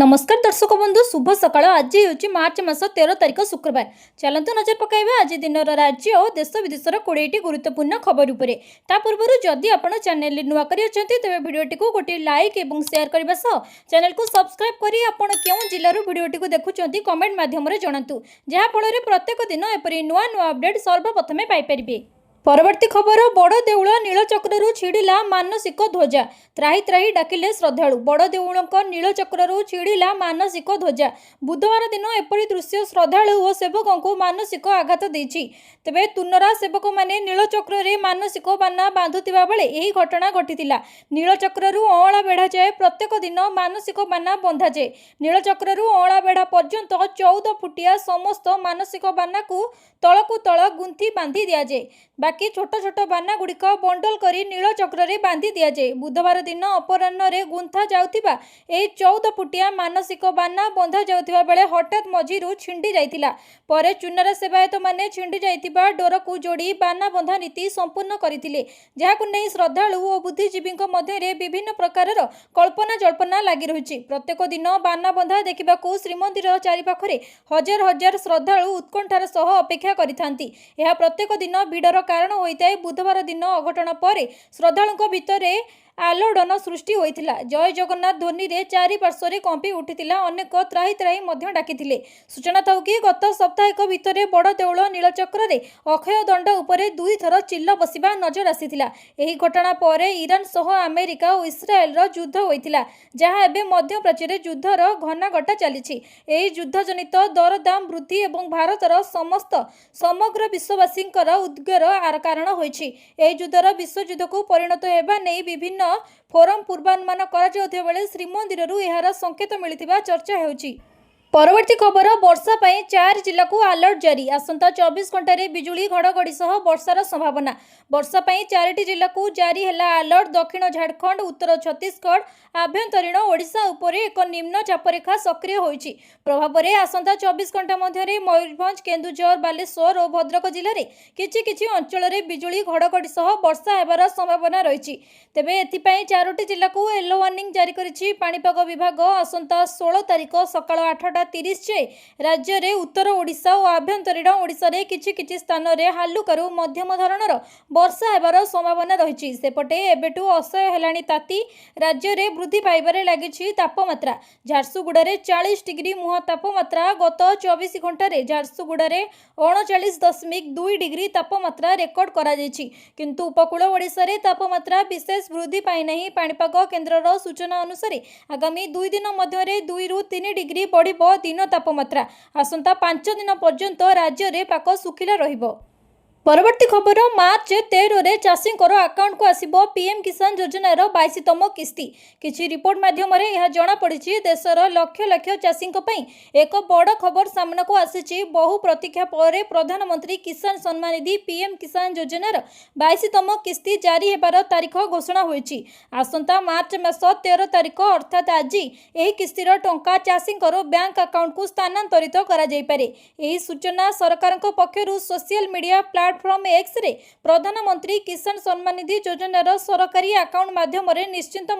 नमस्कार दर्शक बंधु शुभ सकाळ। आज हूँ मार्च मास 13 तारिख शुक्रवार। चलतु नजर पकाइबा आज दिन राज्य और देश विदेशर 20टी गुरुत्वपूर्ण खबर उपरे। ता पूर्व जदि आपण चैनल नुआ करी अछंती तेबे भिडियोटी को गोटे लाइक एवं शेयर करबा सह चैनल को सब्सक्राइब करी आपण केउ जिल्लार भिडियोटी को देखुचंती कमेंट माध्यम रे जणातु, जहा फल रे प्रत्येक दिन एपरि नुआ नुआ अपडेट सर्वप्रथमे पाई परिबे। परवर्ती खबर बड़ देउल नीलचक्रु छिड़िला मानसिक ध्वजा। त्राही त्राही डाकिले श्रद्धालु। बड़ देउल नीलचक्रु छिड़िला मानसिक ध्वजा। बुधवार दिन एपरी दृश्य श्रद्धालु और सेवकों को मानसिक आघात देछि। तेबे तुन्नरा सेवक माने नीलचक्र रे मानसिक बाना बांधुतिबा बेले एही घटना घटितिला। नीलचक्रु अँला बेढ़ा जाए प्रत्येक दिन मानसिक बाना बंधा जाए। नीलचक्रु अँला बेढ़ा पर्यंत 14 फुटिया समस्त मानसिक बाना को तलकु तल गुंथि बांधि दिया जाए। बाकी छोट छोट बाना गुड़िक बंडल करी नीलचक्र रे बांधि दिया जाए। बुधवार दिन अपराह्न रे गुंथा जाउथिबा एही 14 फुटिया मानसिक बाना बंधा जाउथिबा बेले हठात मझिरु छिंडी जाइतिला। परे चुनारा सेवायत माने छिंडी जाइतिबा डोर को जोड़ी बाना बंधा नीति संपूर्ण करथिले, जाहाकु नै श्रद्धालु और बुद्धिजीवी मध्य रे विभिन्न प्रकारर कल्पना जल्पना लागि रहिछि। प्रत्येक दिन बाना बंधा देखिबाकू श्रीमंदिर चारिपाखरे हजार हजार श्रद्धालु उत्कंठार सह अपेक्षा करिथांती। एहा प्रत्येक दिन भिडर कारण होता है। बुधवार दिन अघटन पर श्रद्धालुओं भितर आलोड़न सृष्टि होता। जय जगन्नाथ ध्वनि रे चारि पार्श्व कंपी उठिला। अनेक त्राही त्राही डाकिथिले। सूचना था कि गत सप्ताहिक भितर बड़ देउल नीलचक्र रे अक्षय दंड उपरे 2 थर चिल्ल बसिबा नजर आसीथिला। एही घटना पर ईरान सह अमेरिका और इस्राएल रो युद्ध होइथिला, जहाँ एबे मध्य प्राच्यर युद्धर घनाघटा चलिछि। एही युद्ध जनित दरदाम वृद्धि एवं भारतर समग्र विश्ववासींकर उद्गार कारण होइछि। एही युद्धर विश्वयुद्ध को परिणत हेबा नै विभिन्न फोरम पूर्वानुमान करा जाउथिबा बेले श्रीमंदिररू एहार संकेत मिलिथिबा चर्चा हेउछि। परवर्ती खबर वर्षा पाई 4 जिला को अलर्ट जारी। आसंता 24 घंटा रे बिजुली घड़घड़ी सह वर्षार संभावना। वर्षा पाई 4टी जिला को जारी हैला अलर्ट। दक्षिण झारखंड, उत्तर छत्तीसगढ़, आभ्यंतरीण ओडिशा उपरे एक निम्न चापरेखा सक्रिय होइछि। प्रभाव रे आसंता 24 घंटा मध्य रे मयूरभंज, केन्दुझर, बालेश्वर और भद्रक जिले रे किछि अंचल रे बिजुली घड़घड़ी सह वर्षा हेबार संभावना रहिछि। तेबे एथिपाई 4टी जिला को येलो वार्निंग जारी करिछि पाणीपाग विभाग। आसंता 16 तारिख सकाळ 8:30 जाए राज्य रे उत्तर ओडिशा और आभ्यंतरीण ओडिशा रे किछि स्थान रे हालुकारू मध्यम धरणर वर्षा हेबार संभावना रहिछि। सेपटे एबेटू असह्य हेलाणी ताती। राज्य रे वृद्धि पाइबारे लागिछि तापमात्रा। झारसुगुड़ा रे 40 डिग्री मुह तापमात्रा। गत 24 घंटा रे झारसुगुड़ा रे 39.2 डिग्री तापमात्रा रेकर्ड करा जायछि। किंतु उपकूल ओडिशा रे तापमात्रा विशेष वृद्धि पाइ नाही। पाणीपाग केन्द्रर सूचना अनुसार आगामी 2 दिन मध्य रे 2 ରୁ 3 डिग्री बढ़िबो दिन तापमात्रा। आसंता 5 दिन पर्यंत राज्य रे पाक सुखिला रहिबो। परवर्ती खबर मार्च 13 रे चाषी अकाउंट को आसिबो पीएम किसान योजनार 22तम किस्ती। किछि रिपोर्ट माध्यम रे यह जना पड़िछि देशर लक्ष लक्ष चाषी एक बड़ खबर सामना को आसिछि। बहु प्रतीक्षा पर प्रधानमंत्री किसान सम्मान निधि पीएम किसान योजनार 22तम किस्ती जारी हेबार तारीख घोषणा होइछि। आसंता मार्च मास 13 तारिख अर्थात आज एही किस्तीर टंका चाषी बैंक अकाउंट को स्थानांतरित करा जाय पारे। एही सूचना सरकारक पक्षरु सोशल मीडिया प्लेटफॉर्म एक्स रे प्रधानमंत्री किसान सम्मान निधि योजनार सरकारी अकाउंट माध्यम निश्चिंत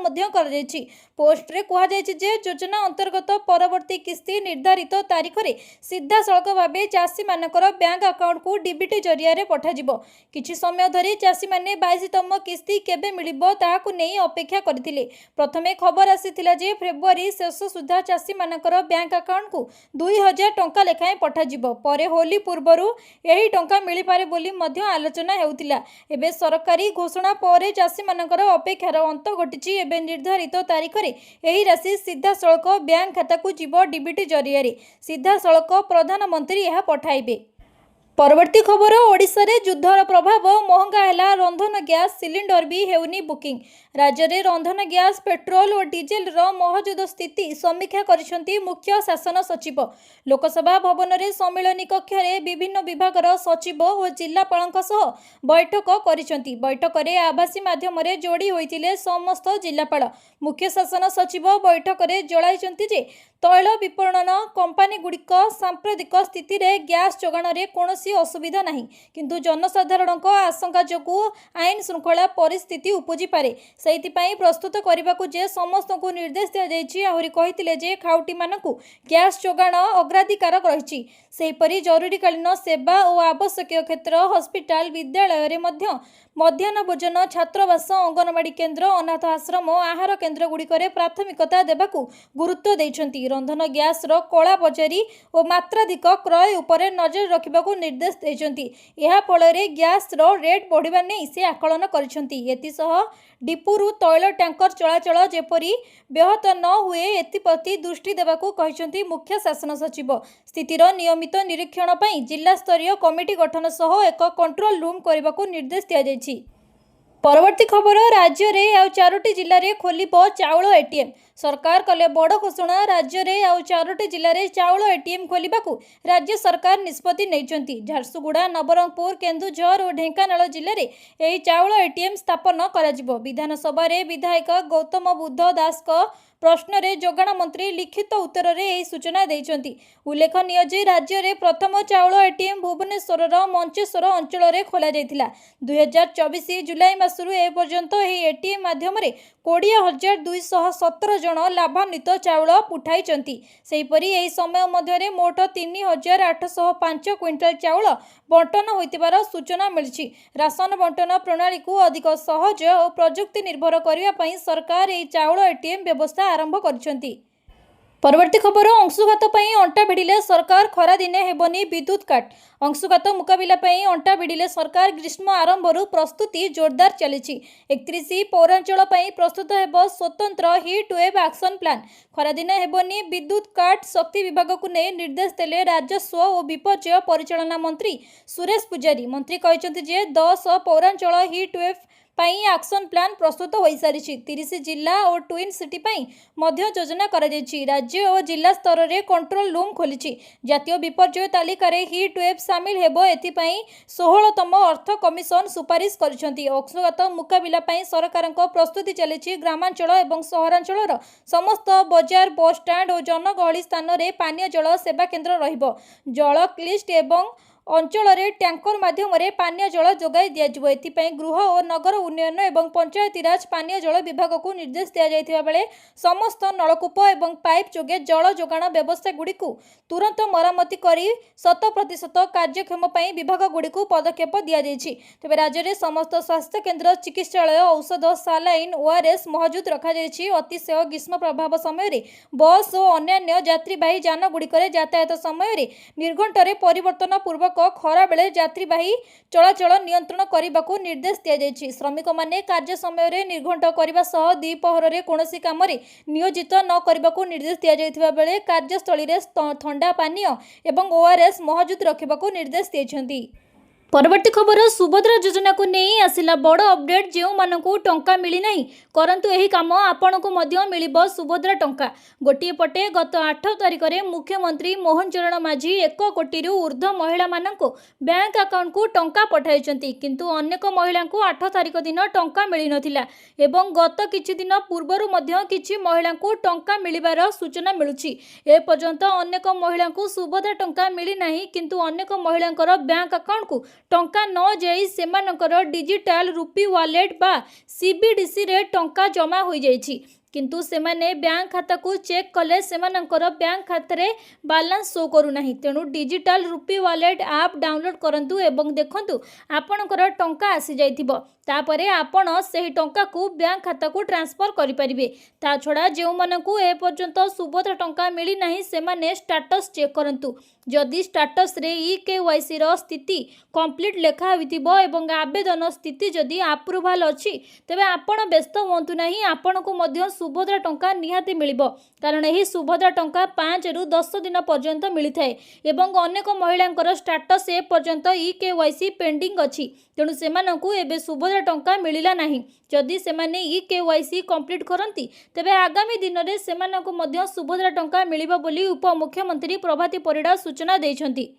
पोस्ट रे कहा जायछि जे योजना अंतर्गत परवर्ती किस्ती निर्धारित तारीख रे सीधा सड़क भावे चाषी मानकर बैंक अकाउंट को डीबीटी जरिया रे पठा जिवो। किछि समय धरि चाषी माने 22तम किस्ती केबे मिलिबो ताहाकु नै अपेक्षा करथिले। प्रथमे खबर आसीथिला जे फेब्रुआरी शेष सुधा चाषी मानकर बैंक अकाउंट को 2000 टंका लेखाएं पठा जिवो। परे होली पूर्वरु एही टंका मिली पारे बोली मध्य आलोचना हेउतिला। एबे सरकारी घोषणा पर चाषी मानकर अपेक्षार अंत घटिछि। एबे निर्धारित तारीख रे एही राशि सीधा सड़क बैंक खाता को जीव डीबीटी जरिया रे सीधा सड़क प्रधानमंत्री यह पठाइबे। परवर्ती खबर ओडिशा रे युद्धर प्रभाव महंगा हैला रंधन गैस सिलिंडर भी हेउनी बुकिंग। राज्य रे रंधन गैस पेट्रोल और डीजेल रो मौजूद स्थिति समीक्षा करिसंती मुख्य शासन सचिव। लोकसभा भवन रे सम्मेलनी कक्ष रे विभिन्न विभागर सचिव और जिल्लापालक सह बैठक करिसंती। बैठक रे आभासी माध्यम रे जोड़ी होइतिले समस्त जिल्लापाल। मुख्य शासन सचिव बैठक रे जणाइसंती जे तैल विपणन कंपनी गुड़िक सांप्रतिक स्थिति रे गैस जोगाण रे कोनोसी କौनसी असुविधा नहीं, किंतु जनसाधारणक आशंका जोगु आईन श्रृंखला परिस्थिति उपजी पारे सेहिथिपाई प्रस्तुत करने जे समस्त को निर्देश दिया जायछि। आहुरी कहिथिले जे खाउटी मानकु गैस जोगाण अग्राधिकार रहिछि। सेहिपरि जरूरीकालीन सेवा और आवश्यक क्षेत्र हॉस्पिटल विद्यालय रे मध्य मध्याह्न भोजन छात्रावास अंगनवाड़ी केन्द्र अनाथ आश्रम और आहार केन्द्र गुड़िकरे प्राथमिकता देबाकू गुरुत्व देइछन्ति। रंधन गैस रो कला बजारी और मात्राधिक क्रय उपरे नजर रखिबाकू निर्देश देइछन्ति। एहा फଳରେ गैस रो रेट बढ़िबा नै से आकलन करिछन्ति। एतिसह डिपुरु तैल टैंकर चलाचल जेपरी ब्याहत न हुए एथिप्रति दृष्टि देबाकू कहिछन्ति मुख्य शासन सचिव। स्थितिर नियमित निरीक्षण पई जिला स्तरीय कमिटी गठन सह एक कंट्रोल रूम करबाकू निर्देश दिया जायछि। परवर्ती खबर राज्य रे आउ 4टी जिल्ला रे खोलिबो चाउल एटीएम। सरकार कले बड़ घोषणा। राज्य रे आउ 4टी जिल्ला रे चाउल एटीएम खोलिबाकू राज्य सरकार निष्पत्ति नैछन्ति। झारसुगुड़ा नवरंगपुर केन्दुझर और ढेंकानाल जिल्ला रे एही चाउल एटीएम स्थापन कराजिबो। विधानसभा रे विधायक गौतम बुद्ध दास को प्रश्न रे जोगाण मंत्री लिखित उत्तर रे एही सूचना दैछन्ति। उल्लेखनीय जे राज्य रे प्रथम चाउल एटीएम भुवनेश्वर मंचेश्वर अंचल रे खोला जायतिला। 2024 जुलाई मासरु ए पर्यंत एही एटीएम माध्यम रे 20,217 जन लाभान्वित चाउल उठाइछन्ति। सेहिपरि एही समय मध्यरे मोट 3,805 क्विंटाल चाउल बंटन होइतिबार सूचना मिलिछि। राशन बंटन प्रणाली को अधिक सहज और प्रजुक्ति निर्भर करबा पई सरकार एही चाउल एटीएम व्यवस्था आरंभ करिसेंति। परवर्ती खबर अंशुघात पई अंटा भिड़िले सरकार खरा दिने हेबनी विद्युत काट। अंशुघात मुकाबिला पई अंटा भिड़िले सरकार ग्रीष्म आरंभरू प्रस्तुति जोरदार चलिछि। 31 पौरांचल पई प्रस्तुत हेबो स्वतंत्र हीट वेव एक्शन प्लान। खरा दिने हेबनी विद्युत काट। शक्ति विभाग को नै निर्देश देले राजस्व और विपर्यय परिचालना मंत्री सुरेश पुजारी। मंत्री कहिसंति जे 10 पौरांचल हीट वेव पाई एक्शन प्लान प्रस्तुत हो सारी। 30 जिला और ट्विन सिटी पाई मध्य योजना करा जायछि। राज्य और जिला स्तर रे कंट्रोल रूम खोलिछि। जातीय विपर्यय तालिका रे हीट वेव शामिल हेबो। एथिपाई 16तम अर्थ कमिशन सुपारिश करिसंति। अंशुघात मुकाबिला पाई सरकारक प्रस्तुति चलिछि। ग्रामांचल एवं सहरांचलर समस्त बजार बस स्टैंड और जनगहली स्थान रे पानीय जल सेवा केन्द्र रहिबो। जल क्लिस्ट एवं अंचल रे टैंकर माध्यम रे पानीय जल जोगाई दियाजिबो। एथिपाई गृह और नगर उन्नयन एवं पंचायतीराज पानीय जल विभाग को निर्देश दिया जायथिबा बेले समस्त नलकूप एवं पाइप जोगे जल जोगाण व्यवस्था गुडी को तुरंत मरामती करी 100% कार्यक्षम पई विभाग गुडी को पदक्षेप दिया जायछि। तबे राज्य रे समस्त स्वास्थ्य केन्द्र चिकित्सालय औषध सालाइन ओआरएस मौजूद रखा जायछि। अतिशय ग्रीष्म प्रभाव समय रे बस और अन्य यात्रीवाही यान गुडी करे यातायात समय रे निर्घंटरे परिवर्तन पूर्वक खरा बेले यात्रीवाही चलाचल नियंत्रण करने को निर्देश दिया जायछि। श्रमिक माने कार्य समय रे निर्घंट करने सह द्विपहर रे कोनोसी काम रे नियोजित न करने को निर्देश दिया जायथिबा बेले कार्यस्थली रे ठंडा पानीय एवं ओआरएस मौजूद रखिबा को निर्देश दियछन्ति। परवर्ती खबर सुभद्रा योजना को नहीं आसिला बड़ अपडेट। जो मानकु टंका मिली नहीं करंतु एही काम आपनको मध्य मिलिबो सुभद्रा टंका। गोटिए पटे गत 8 तारिख रे मुख्यमंत्री मोहन चरण माझी 1 कोटी रु ऊर्ध्व महिला मानकु बैंक अकाउंट को टंका पठाइछन्ति। किंतु अनेक महिला को 8 तारिख दिन टंका मिली नथिला एवं गत किछि दिन पूर्वरु मध्य किछि महिला को टंका मिलिबार सूचना मिलुछि। ए पर्यंत अनेक महिला को सुभद्रा टंका मिली नहीं किंतु अनेक महिलांकर बैंक अकाउंट को टंका न जाई सेमानकर डिजिटल रुपी वॉलेट बा सीबीडीसी रे टंका जमा हो जाइछि। किंतु सेमाने बैंक खाता को चेक कले सेमानकर बैंक खाता रे बैलेंस शो करू नाही। तेणु digital rupee wallet app download करंतु एवं देखंतु आपणकर टंका आसी जाइथिबो। तापरे आपण सेही टंका को बैंक खाता को ट्रांसफर करि परिबे। ता छडा जेउ मानकु ए पर्यंत सुभद्रा टंका मिली नाही सेमाने स्टेटस चेक करंतु। जदि स्टेटस रे ईकेवाईसी रो स्थिति कंप्लीट लेखा होइथिबो एवं आवेदन स्थिति जदि अप्रूवल अछि तबे आपण व्यस्त होंतु नाही। आपणको मध्य सुभद्रा टंका निहाती मिलिबो कारण एही सुभद्रा टंका 5 रु 10 दिन पर्यंत मिली थाए एवं अनेक महिलांकर स्टेटस ए पर्यंत ईकेवाईसी पेंडिंग अछि। तेणु सेमानकु एबे सुभद्रा टंका मिलिला नाही। जदि सेमाने ईकेवाईसी कंप्लीट करंती तबे आगामी दिन रे सेमानकु मध्य सुभद्रा टंका मिलिबो बोली उपमुख्यमंत्री प्रभाती परिडा सूचना दैछन्ति।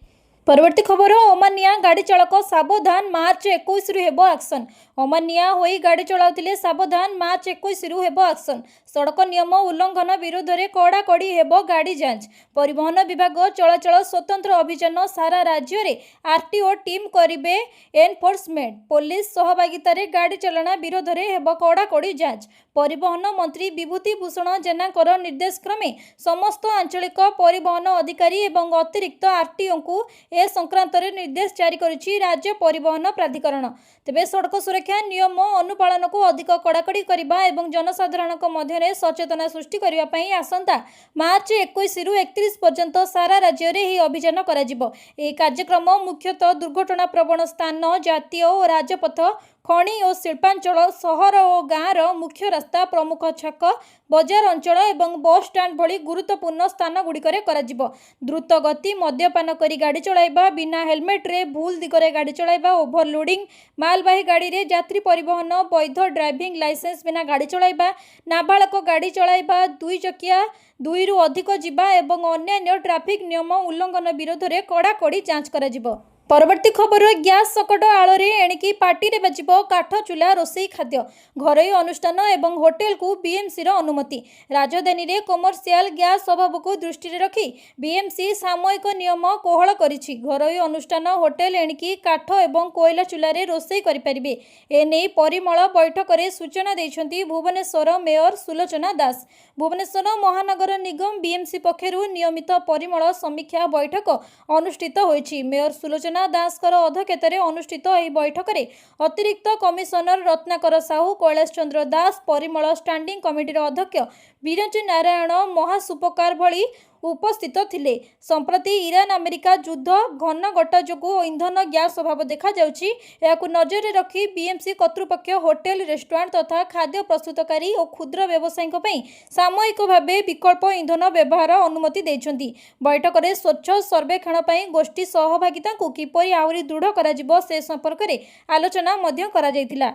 परवर्ती खबर ओमानिया गाड़ी चालक सावधान मार्च 21 रु हेबो एक्शन। ଅମାନିଆ ହୋଇ ଗାଡ଼ି ଚଳାଉଥିଲେ ସାବଧାନ, ମାର୍ଚ୍ଚ 21ରୁ ହେବ ଆକ୍ସନ। ସଡ଼କ ନିୟମ ଉଲ୍ଲଂଘନ ବିରୋଧରେ କଡ଼ାକଡ଼ି ହେବ ଗାଡ଼ି ଯାଞ୍ଚ। ପରିବହନ ବିଭାଗ ଚଳାଚଳ ସ୍ୱତନ୍ତ୍ର ଅଭିଯାନ, ସାରା ରାଜ୍ୟରେ ଆରଟିଓ ଟିମ୍ କରିବେ ଏନଫୋର୍ସମେଣ୍ଟ। ପୋଲିସ ସହଭାଗିତାରେ ଗାଡ଼ି ଚାଳନା ବିରୋଧରେ ହେବ କଡ଼ାକଡ଼ି ଯାଞ୍ଚ। ପରିବହନ ମନ୍ତ୍ରୀ ବିଭୂତି ଭୂଷଣ ଜେନାଙ୍କର ନିର୍ଦ୍ଦେଶ କ୍ରମେ ସମସ୍ତ ଆଞ୍ଚଳିକ ପରିବହନ ଅଧିକାରୀ ଏବଂ ଅତିରିକ୍ତ ଆରଟିଓଙ୍କୁ ଏ ସଂକ୍ରାନ୍ତରେ ନିର୍ଦ୍ଦେଶ ଜାରି କରିଛି ରାଜ୍ୟ ପରିବହନ ପ୍ରାଧିକରଣ। ତେବେ ସଡ଼କ ସୁରକ୍ଷା ନିୟମ ଅନୁପାଳନକୁ ଅଧିକ କଡ଼ାକଡ଼ି କରିବା ଏବଂ ଜନସାଧାରଣଙ୍କ ମଧ୍ୟରେ ସଚେତନତା ସୃଷ୍ଟି କରିବା ପାଇଁ ଆସନ୍ତା ମାର୍ଚ୍ଚ 21ରୁ 31 ପର୍ଯ୍ୟନ୍ତ ସାରା ରାଜ୍ୟରେ ଏହି ଅଭିଯାନ କରାଯିବ। ଏହି କାର୍ଯ୍ୟକ୍ରମ ମୁଖ୍ୟତଃ ଦୁର୍ଘଟଣା ପ୍ରବଣ ସ୍ଥାନ, ଜାତୀୟ ଓ ରାଜପଥ, ଖଣି ଓ ଶିଳ୍ପାଞ୍ଚଳ, ସହର ଓ ଗାଁର ମୁଖ୍ୟ ରାସ୍ତା, ପ୍ରମୁଖ ଛକ, ବଜାର ଅଞ୍ଚଳ ଏବଂ ବସ୍ ଷ୍ଟାଣ୍ଡ ଭଳି ଗୁରୁତ୍ୱପୂର୍ଣ୍ଣ ସ୍ଥାନଗୁଡ଼ିକରେ କରାଯିବ। ଦ୍ରୁତ ଗତି, ମଦ୍ୟପାନ କରି ଗାଡ଼ି ଚଳାଇବା, ବିନା ହେଲମେଟରେ ଭୁଲ ଦିଗରେ ଗାଡ଼ି ଚଳାଇବା, ଓଭରଲୋଡିଂ, ମାଲବାହୀ ଗାଡ଼ିରେ ଯାତ୍ରୀ ପରିବହନ, ବୈଧ ଡ୍ରାଇଭିଂ ଲାଇସେନ୍ସ ବିନା ଗାଡ଼ି ଚଳାଇବା, ନାବାଳକ ଗାଡ଼ି ଚଳାଇବା, ଦୁଇ ଚକିଆ 2ରୁ ଅଧିକ ଯିବା ଏବଂ ଅନ୍ୟାନ୍ୟ ଟ୍ରାଫିକ୍ ନିୟମ ଉଲ୍ଲଂଘନ ବିରୋଧରେ କଡ଼ାକଡ଼ି ଯାଞ୍ଚ କରାଯିବ। ପରବର୍ତ୍ତୀ ଖବର, ଗ୍ୟାସ୍ ସଙ୍କଟ ଆଳରେ ଏଣିକି ପାଟିରେ ବାଜିବ କାଠ ଚୁଲା ରୋଷେଇ ଖାଦ୍ୟ। ଘରୋଇ ଅନୁଷ୍ଠାନ ଏବଂ ହୋଟେଲକୁ ବିଏମ୍ସିର ଅନୁମତି। ରାଜଧାନୀରେ କମର୍ସିଆଲ ଗ୍ୟାସ୍ ଅଭାବକୁ ଦୃଷ୍ଟିରେ ରଖି ବିଏମ୍ସି ସାମୟିକ ନିୟମ କୋହଳ କରିଛି। ଘରୋଇ ଅନୁଷ୍ଠାନ, ହୋଟେଲ ଏଣିକି କାଠ ଏବଂ କୋଇଲା ଚୁଲାରେ ରୋଷେଇ କରିପାରିବେ। ଏନେଇ ପରିମଳ ବୈଠକରେ ସୂଚନା ଦେଇଛନ୍ତି ଭୁବନେଶ୍ୱର ମେୟର ସୁଲୋଚନା ଦାସ। ଭୁବନେଶ୍ୱର ମହାନଗର ନିଗମ ବିଏମ୍ସି ପକ୍ଷରୁ ନିୟମିତ ପରିମଳ ସମୀକ୍ଷା ବୈଠକ ଅନୁଷ୍ଠିତ ହୋଇଛି। ମେୟର ସୁଲୋଚନା ଦାସଙ୍କର ଅଧ୍ୟକ୍ଷତାରେ ଅନୁଷ୍ଠିତ ଏହି ବୈଠକରେ ଅତିରିକ୍ତ କମିଶନର ରତ୍ନାକର ସାହୁ, କୈଳାସ ଚନ୍ଦ୍ର ଦାସ, ପରିମଳ ଷ୍ଟାଣ୍ଡିଂ କମିଟିର ଅଧ୍ୟକ୍ଷ ବିରଞ୍ଚି ନାରାୟଣ ମହାସୁପକାର ଭଳି ଉପସ୍ଥିତ ଥିଲେ। ସମ୍ପ୍ରତି ଇରାନ ଆମେରିକା ଯୁଦ୍ଧ, ଘନଘଟା ଯୋଗୁଁ ଇନ୍ଧନ ଗ୍ୟାସ୍ ଅଭାବ ଦେଖାଯାଉଛି। ଏହାକୁ ନଜରରେ ରଖି ବିଏମ୍ସି କର୍ତ୍ତୃପକ୍ଷ ହୋଟେଲ, ରେଷ୍ଟୁରାଣ୍ଟ ତଥା ଖାଦ୍ୟ ପ୍ରସ୍ତୁତକାରୀ ଓ କ୍ଷୁଦ୍ର ବ୍ୟବସାୟୀଙ୍କ ପାଇଁ ସାମୟିକ ଭାବେ ବିକଳ୍ପ ଇନ୍ଧନ ବ୍ୟବହାର ଅନୁମତି ଦେଇଛନ୍ତି। ବୈଠକରେ ସ୍ୱଚ୍ଛ ସର୍ବେକ୍ଷଣ ପାଇଁ ଗୋଷ୍ଠୀ ସହଭାଗିତାକୁ କିପରି ଆହୁରି ଦୃଢ଼ କରାଯିବ ସେ ସମ୍ପର୍କରେ ଆଲୋଚନା ମଧ୍ୟ କରାଯାଇଥିଲା।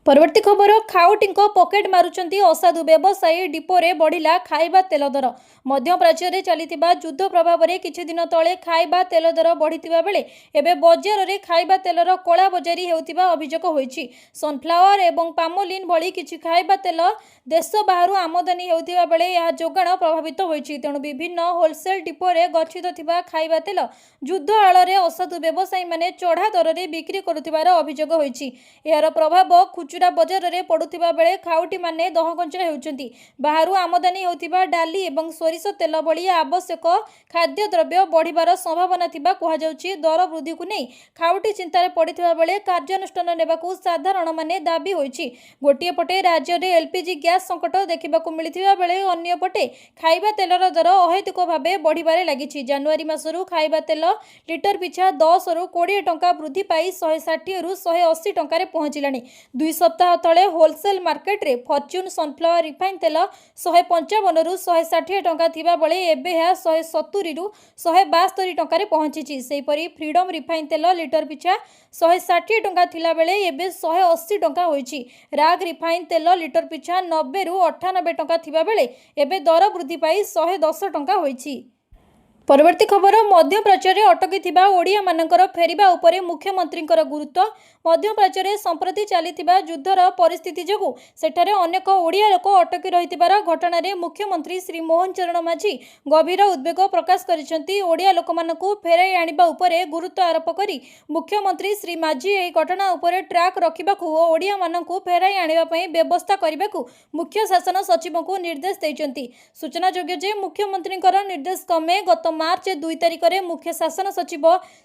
ପରବର୍ତ୍ତୀ ଖବର, ଖାଉଟିଙ୍କ ପକେଟ ମାରୁଛନ୍ତି ଅସାଧୁ ବ୍ୟବସାୟୀ, ଡିପୋରେ ବଢ଼ିଲା ଖାଇବା ତେଲ ଦର। ମଧ୍ୟପ୍ରାଚ୍ୟରେ ଚାଲିଥିବା ଯୁଦ୍ଧ ପ୍ରଭାବରେ କିଛି ଦିନ ତଳେ ଖାଇବା ତେଲ ଦର ବଢ଼ିଥିବା ବେଳେ ଏବେ ବଜାରରେ ଖାଇବା ତେଲର କଳାବଜାରୀ ହେଉଥିବା ଅଭିଯୋଗ ହୋଇଛି। ସନଫ୍ଲାୱାର ଏବଂ ପାମୋଲିନ ଭଳି କିଛି ଖାଇବା ତେଲ ଦେଶ ବାହାରୁ ଆମଦାନୀ ହେଉଥିବା ବେଳେ ଏହା ଯୋଗାଣ ପ୍ରଭାବିତ ହୋଇଛି। ତେଣୁ ବିଭିନ୍ନ ହୋଲସେଲ ଡିପୋରେ ଗଚ୍ଛିତ ଥିବା ଖାଇବା ତେଲ ଯୁଦ୍ଧ ଆଳରେ ଅସାଧୁ ବ୍ୟବସାୟୀମାନେ ଚଢ଼ା ଦରରେ ବିକ୍ରି କରୁଥିବାର ଅଭିଯୋଗ ହୋଇଛି। ଏହାର ପ୍ରଭାବ ଖୁଚୁରା ବଜାରରେ ପଡ଼ୁଥିବା ବେଳେ ଖାଉଟିମାନେ ଦହଗଞ୍ଜ ହେଉଛନ୍ତି। ବାହାରୁ ଆମଦାନୀ ହେଉଥିବା ଡାଲି ଏବଂ ସୋରିଷ ତେଲ ଭଳି ଆବଶ୍ୟକ ଖାଦ୍ୟଦ୍ରବ୍ୟ ବଢ଼ିବାର ସମ୍ଭାବନା ଥିବା କୁହାଯାଉଛି। ଦର ବୃଦ୍ଧିକୁ ନେଇ ଖାଉଟି ଚିନ୍ତାରେ ପଡ଼ିଥିବା ବେଳେ କାର୍ଯ୍ୟାନୁଷ୍ଠାନ ନେବାକୁ ସାଧାରଣମାନେ ଦାବି ହୋଇଛି। ଗୋଟିଏ ପଟେ ରାଜ୍ୟରେ ଏଲପିଜି ଗ୍ୟାସ୍ ସଙ୍କଟ ଦେଖିବାକୁ ମିଳିଥିବା ବେଳେ ଅନ୍ୟପଟେ ଖାଇବା ତେଲର ଦର ଅହେତୁକ ଭାବେ ବଢ଼ିବାରେ ଲାଗିଛି। ଜାନୁଆରୀ ମାସରୁ ଖାଇବା ତେଲ ଲିଟର ପିଛା 10ରୁ 20 ଟଙ୍କା ବୃଦ୍ଧି ପାଇ 160ରୁ 180 ଟଙ୍କାରେ ପହଞ୍ଚିଲାଣି। 2 ସପ୍ତାହ ତଳେ ହୋଲସେଲ ମାର୍କେଟରେ ଫର୍ଚ୍ୟୁନ ସନଫ୍ଲାୱାର ରିଫାଇନ୍ ତେଲ 155ରୁ 160 ଟଙ୍କା ଥିବା ବେଳେ ଏବେ ଏହା 170ରୁ 172 ଟଙ୍କାରେ ପହଞ୍ଚିଛି। ସେହିପରି ଫ୍ରିଡମ ରିଫାଇନ୍ ତେଲ ଲିଟର ପିଛା 160 ଟଙ୍କା ଥିଲା ବେଳେ ଏବେ 180 ଟଙ୍କା ହୋଇଛି। ରାଗ ରିଫାଇନ୍ ତେଲ ଲିଟର ପିଛା 90ରୁ 98 ଟଙ୍କା ଥିବା ବେଳେ ଏବେ ଦର ବୃଦ୍ଧି ପାଇ 110 ଟଙ୍କା ହୋଇଛି। ପରବର୍ତ୍ତୀ ଖବର, ମଧ୍ୟପ୍ରାଚ୍ୟରେ ଅଟକିଥିବା ଓଡ଼ିଆମାନଙ୍କର ଫେରିବା ଉପରେ ମୁଖ୍ୟମନ୍ତ୍ରୀଙ୍କର ଗୁରୁତ୍ୱ। ମଧ୍ୟପ୍ରାଚ୍ୟରେ ସମ୍ପ୍ରତି ଚାଲିଥିବା ଯୁଦ୍ଧର ପରିସ୍ଥିତି ଯୋଗୁଁ ସେଠାରେ ଅନେକ ଓଡ଼ିଆ ଲୋକ ଅଟକି ରହିଥିବାର ଘଟଣାରେ ମୁଖ୍ୟମନ୍ତ୍ରୀ ଶ୍ରୀ ମୋହନ ଚରଣ ମାଝୀ ଗଭୀର ଉଦ୍ବେଗ ପ୍ରକାଶ କରିଛନ୍ତି। ଓଡ଼ିଆ ଲୋକମାନଙ୍କୁ ଫେରାଇ ଆଣିବା ଉପରେ ଗୁରୁତ୍ୱ ଆରୋପ କରି ମୁଖ୍ୟମନ୍ତ୍ରୀ ଶ୍ରୀ ମାଝୀ ଏହି ଘଟଣା ଉପରେ ଟ୍ରାକ୍ ରଖିବାକୁ ଓ ଓଡ଼ିଆମାନଙ୍କୁ ଫେରାଇ ଆଣିବା ପାଇଁ ବ୍ୟବସ୍ଥା କରିବାକୁ ମୁଖ୍ୟ ଶାସନ ସଚିବଙ୍କୁ ନିର୍ଦ୍ଦେଶ ଦେଇଛନ୍ତି। ସୂଚନାଯୋଗ୍ୟ ଯେ ମୁଖ୍ୟମନ୍ତ୍ରୀଙ୍କର ନିର୍ଦ୍ଦେଶ କ୍ରମେ ଗତ ମାର୍ଚ୍ଚ 2 ତାରିଖରେ ମୁଖ୍ୟ ଶାସନ ସଚିବ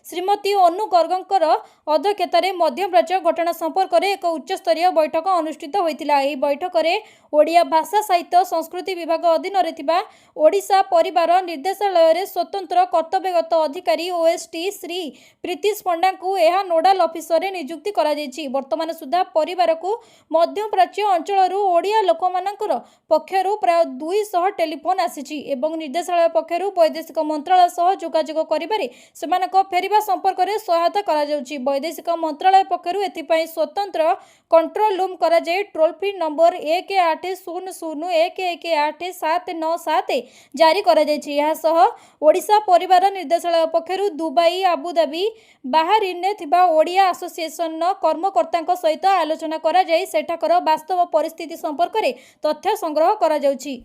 ଶ୍ରୀମତୀ ଅନୁ ଗର୍ଗଙ୍କର ଅଧ୍ୟକ୍ଷତାରେ ମଧ୍ୟପ୍ରାଚ୍ୟ ଘଟଣା ସମ୍ପର୍କରେ ଏକ ଉଚ୍ଚସ୍ତରୀୟ ବୈଠକ ଅନୁଷ୍ଠିତ ହୋଇଥିଲା। ଏହି ବୈଠକରେ ଓଡ଼ିଆ ଭାଷା, ସାହିତ୍ୟ, ସଂସ୍କୃତି ବିଭାଗ ଅଧୀନରେ ଥିବା ଓଡ଼ିଶା ପରିବାର ନିର୍ଦ୍ଦେଶାଳୟରେ ସ୍ୱତନ୍ତ୍ର କର୍ତ୍ତବ୍ୟଗତ ଅଧିକାରୀ ଓଏସଡି ଶ୍ରୀ ପ୍ରୀତିଶ ପଣ୍ଡାଙ୍କୁ ଏହା ନୋଡାଲ ଅଫିସରରେ ନିଯୁକ୍ତି କରାଯାଇଛି। ବର୍ତ୍ତମାନ ସୁଦ୍ଧା ପରିବାରକୁ ମଧ୍ୟପ୍ରାଚ୍ୟ ଅଞ୍ଚଳରୁ ଓଡ଼ିଆ ଲୋକମାନଙ୍କର ପକ୍ଷରୁ ପ୍ରାୟ 200 ଟେଲିଫୋନ ଆସିଛି ଏବଂ ନିର୍ଦ୍ଦେଶାଳୟ ପକ୍ଷରୁ ବୈଦେଶିକ ମନ୍ତ୍ରୀ मंत्रालय सह जोगाजोग करिबारे सेमानक फेरिबा संपर्क में सहायता करा जाउछि। वैदेशिक मंत्रालय पक्षरु एथिपाई स्वतंत्र कंट्रोल रूम करा जाय टोल फ्री नंबर 1800118797 जारी करा जायछि। यहा सह ओडिशा परिवार निर्देशालय पक्षरु दुबई आबुधाबी बाहरिन थिबा ओडिया एसोसिएशन कर्मकर्ता सहित आलोचना करा जाय सेठाकर वास्तव परिस्थिति संपर्क में तथ्य संग्रह करा जाउछि।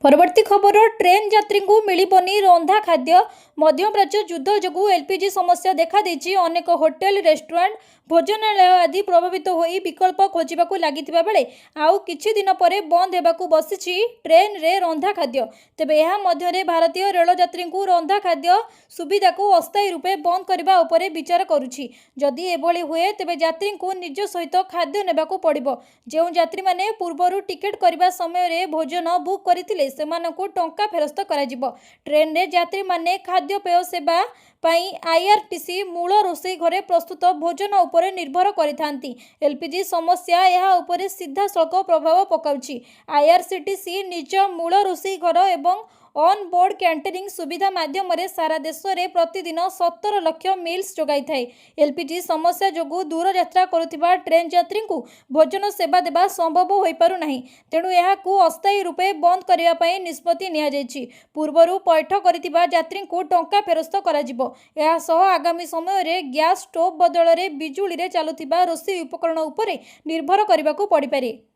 परवर्ती खबर ट्रेन यात्री को मिलबनी रंधा खाद्य। मध्यप्राच्य युद्ध जो एलपीजी समस्या देखा देछि। अनेक होटेल रेस्टोरेंट भोजनालय आदि प्रभावित होई विकल्प खोजिबाकू लागिथिबा बेले आउ किछि दिन परे बंद हेबाकू बसिछि ट्रेन रे रंधा खाद्य। तेबे एहा मध्यरे भारतीय रेल यात्री को रंधा खाद्य सुविधा को अस्थायी रूपे बंद करबा उपरे विचार करुछि। जदि एभली हुए तेबे यात्री को निज सहित खाद्य नेबाकू पड़िबो। जेउ यात्री माने पूर्वरु टिकेट करबा समय रे भोजन बुक करथिले सेमानकू टंका फेरस्त कराजिबो। ट्रेन रे यात्री माने खाद्य पेय सेवा पाई आईआरटीसी मूल रोषेई घरे प्रस्तुत भोजन उपरे निर्भर करिथांती। एलपीजी समस्या यह उपरे सीधा सड़क प्रभाव पकाउछि। आईआरसीटीसी निज मूल रोषेई घर एवं ऑन बोर्ड कैंटरिंग सुविधा माध्यम रे सारा देश में प्रतिदिन 17 लाख मील्स जोगाई थाए। एलपीजी समस्या जोगु दूर यात्रा करुथिबा ट्रेन यात्री को भोजन सेवा देवा संभव होई पारु नाही। तेणु यहाकू अस्थायी रूपे बंद करिया पई निष्पत्ति निया जायछि। पूर्वरु पैठ करिथिबा यात्री को टंका फेरस्त कराजिबो। एहा सह आगामी समय रे गैस स्टोव बदल रे बिजुली रे चालुथिबा रोषेई उपकरण उपरे निर्भर करिबाकू पड़ी पारे।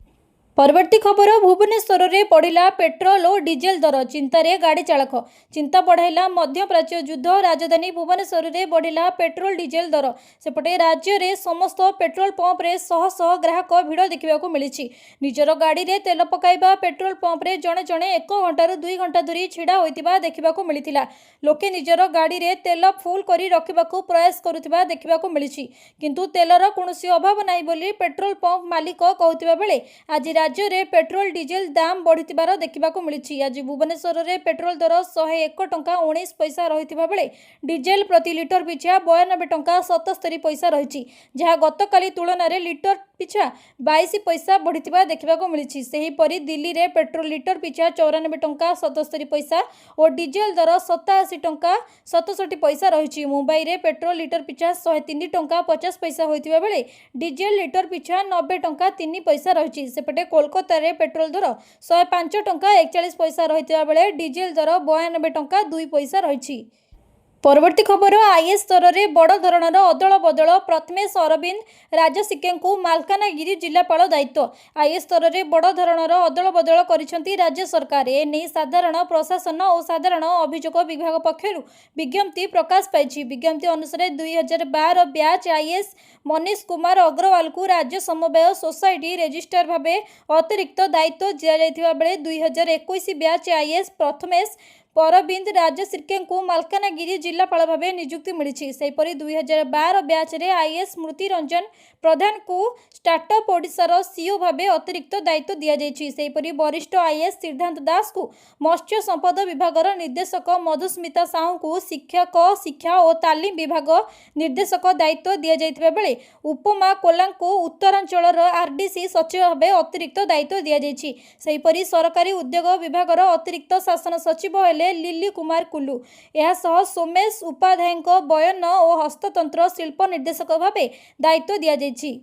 परवर्ती खबर भुवनेश्वर में बढ़िला पेट्रोल और डीजेल दर। चिंतार गाड़ी चालक चिंता बढ़ाइला मध्यप्राच्य युद्ध। राजधानी भुवनेश्वर में बढ़िला पेट्रोल डीजेल दर। सेपटे राज्य में समस्त पेट्रोल पंप रे शह शह ग्राहक भिड़ देखा मिली। निजर गाड़ी में तेल पकाइबा पेट्रोल पंप रे जड़े जड़े 1 घंटा 2 घंटा धरी छिड़ा होइतिबा देखा मिली। लोके निजर गाड़ी में तेल फुल करी रखिबाकू प्रयास करुथिबा देखा मिली। किंतु तेलर कौनसी अभाव नाही बोली पेट्रोल पंप मालिक कहउतिबा बेले आज राज्य रे पेट्रोल डीजेल दाम बढ़िथिबार देखिबाकू मिलिछि। आज भुवनेश्वर रे पेट्रोल दर 101 टंका 19 पैसा रहिथिबा बेले डीजेल प्रति लिटर पिछा 92 टंका 77 पैसा रहिछि, जहा गतकाली तुलन रे लिटर पिछा 22 पैसा बढ़िथिबा देखिबाकू मिलिछि। सेही परि दिल्ली रे पेट्रोल लिटर पिछा 94 टंका 77 पैसा और डीजेल दर 87 टंका 67 पैसा रहिछि। मुंबई रे पेट्रोल लिटर पिछा 103 टंका 50 पैसा होइथिबा बेले डीजेल लिटर पिछा 90 टंका 3 पैसा रहिछि। सेपटे कोलकाता रे पेट्रोल दर 105 टंका 41 पैसा रहिथिबा बेले डीजेल दर 92 टंका 2 पैसा रहिछि। परवर्ती खबर आईएएस स्तर में बड़ धरणर अदल बदल। प्रथमेश अरविंद राजसिके को मालकानगिरी जिलापाल दायित्व। आईएएस स्तर में बड़ धरणर अदल बदल करिसेंती राज्य सरकार। एने साधारण प्रशासन और साधारण अभियोग विभाग पक्षरु विज्ञप्ति प्रकाश पाई। विज्ञप्ति अनुसार 2012 बैच आईएएस मनीष कुमार अग्रवाल को राज्य समवाय सोसाइटी रजिस्ट्रार भाव अतिरिक्त दायित्व दिया बेले 2021 बैच आईएएस प्रथमेश अरविंद राजसिके को मालकानगिरी जिलापाल भाव नियुक्ति मिली। सेहीपरि 2012 बैच रे आईएएस स्मृति रंजन प्रधान को स्टार्टअप ओडिशार सीओ भाव अतिरिक्त दायित्व दिया जायछि। सेहीपरि वरिष्ठ आईएएस सिद्धांत दास को मत्स्य संपद विभाग निर्देशक, मधुस्मिता साहू को शिक्षा और तालीम विभाग निर्देशक दायित्व दिया जायतिबा बेले उपमा कोलांग को उत्तरांचल आरडीसी सचिव भाव अतिरिक्त दायित्व दिया जायछि। सेहीपरि सरकारी उद्योग विभाग अतिरिक्त शासन सचिव हेले लिली कुमार कुल्लू। यह सह सोमेश उपाध्याय बयन और हस्ततंत्र शिल्प निर्देशक भाव दायित्व दिया जायछि।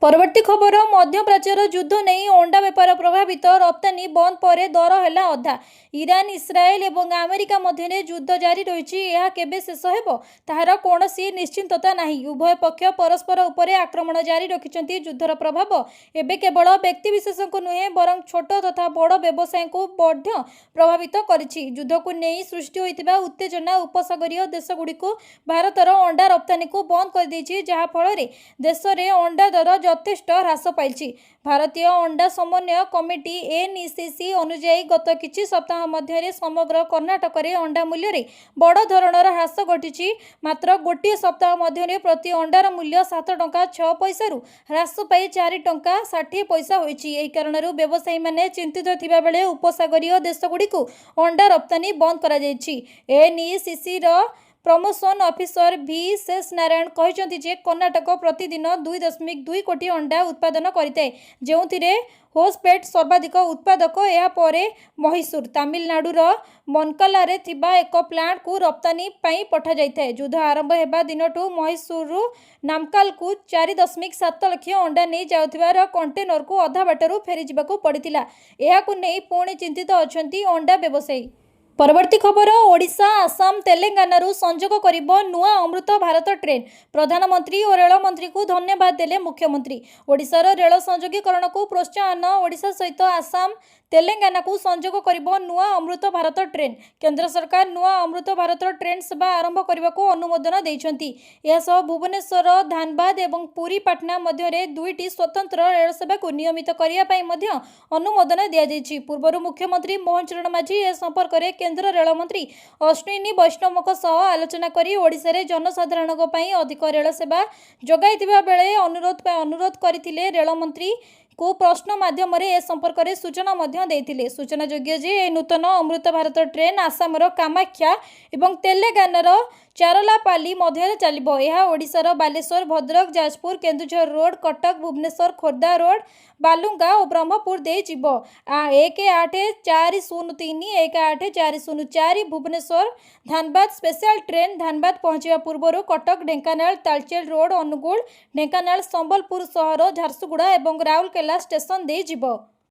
परवर्ती खबर मध्यप्राच्यर युद्ध नहीं अंडा बेपार प्रभावित। रप्तानी बंद पर दर है अधा। ईरान इस्राएल एवं अमेरिका मध्य युद्ध जारी रही। यह केबे शेष हेबो ताहार कौनसी निश्चिंतता नहीं। उभय पक्ष परस्पर उपरे आक्रमण जारी रखिंट। युद्धर प्रभाव एबे केवल व्यक्तिविशेष को नुहे बरं छोट तथा बड़ व्यवसाय को प्रभावित करिछि। युद्ध को नहीं सृष्टि होइतिबा उत्तेजना उपसागरीय देशगुड़िक भारतर अंडा रप्तानी को बंद कर देछि, जहा फल देश में अंडा दर यथेष्ट ह्रास पाई। भारतीय अंडा समन्वय कमिटी एनईसीसी अनुजाई गत किछि सप्ताह मध्य समग्र कर्नाटक में अंडा मूल्य रे बड़ धरणर ह्रास घटी। मात्र गोटे सप्ताह मध्य प्रति अंडार मूल्य 7 टंका 6 पैसा ह्रास पाई 4 टंका 60 पैसा होइछि। एही कारणरू व्यवसायी माने चिंतित थिबा बेले उपसागरीय देशगुड़िक अंडा रप्तानी बंद करा जायछि। एनईसीसी रो प्रमोशन ऑफिसर भि शेष नारायण कहते जे कर्णाटक प्रतिदिन 2.2 कोटी अंडा उत्पादन करिते जेउथिरे होसपेट सर्वाधिक उत्पादक यापर महिसूर तमिलनाडुर मनकालारे थिबा एक प्लांट को रप्तानी पई पठा जाइଥାଏ। युद्ध आरंभ हेबा दिनटू महिसूर नामकाल को 4.7 लाख अंडा नहीं जाउथिबार कंटेनर को अधा बाटरू फेरी जिबाकू पड़ितिला। एहाकू नै पुणी चिंतित अछंती अंडा व्यवसायी। परवर्ती खबर ओडिशा आसाम तेलंगाना संजोग करिबो नुआ अमृत भारत ट्रेन। प्रधानमंत्री और रेल मंत्री को धन्यवाद देले मुख्यमंत्री। ओडिशार रेल संयोगीकरण को प्रोत्साहन ओडिशा सहित आसाम तेलंगाना को संजोग करिबो नुआ अमृत भारत ट्रेन। केंद्र सरकार नुआ अमृत भारत ट्रेन सेवा आरंभ करने को अनुमोदन देइछंती। एसह भुवनेश्वर धानबाद एवं पुरी पाटना मध्य दुईटी स्वतंत्र रेल सेवा को नियमित करिया पई मध्य अनुमोदन दिया जाइछि। पूर्व मुख्यमंत्री मोहन चरण माझी ए संपर्क में केंद्र रेल मंत्री अश्विनी वैष्णव सह आलोचना करी ओडिशा रे जनसाधारणक पई अधिक रेल सेवा जोगाइथिबा बेले अनुरोध करथिले। रेल मंत्री को प्रश्न माध्यम ए संपर्क में सूचना देइथिले। सूचना योग्य जे ए नूतन अमृत भारत ट्रेन आसामर कामाख्या एवं तेलंगानार चारलापाली मध्य चलिबो। यह ओडिशार बालेश्वर भद्रक जाजपुर केन्दुझर रोड कटक भुवनेश्वर खोर्धा रोड बालुंगा और ब्रह्मपुर दे जीवो। 18403 18404 भुवनेश्वर धानबाद स्पेशल ट्रेन धानबाद पहुंचा पूर्व कटक ढेंकानाल तालचेर रोड अनुगुल ढेंकानाल संबलपुर सहर झारसुगुड़ा और राउरकेला स्टेशन दे जीवो।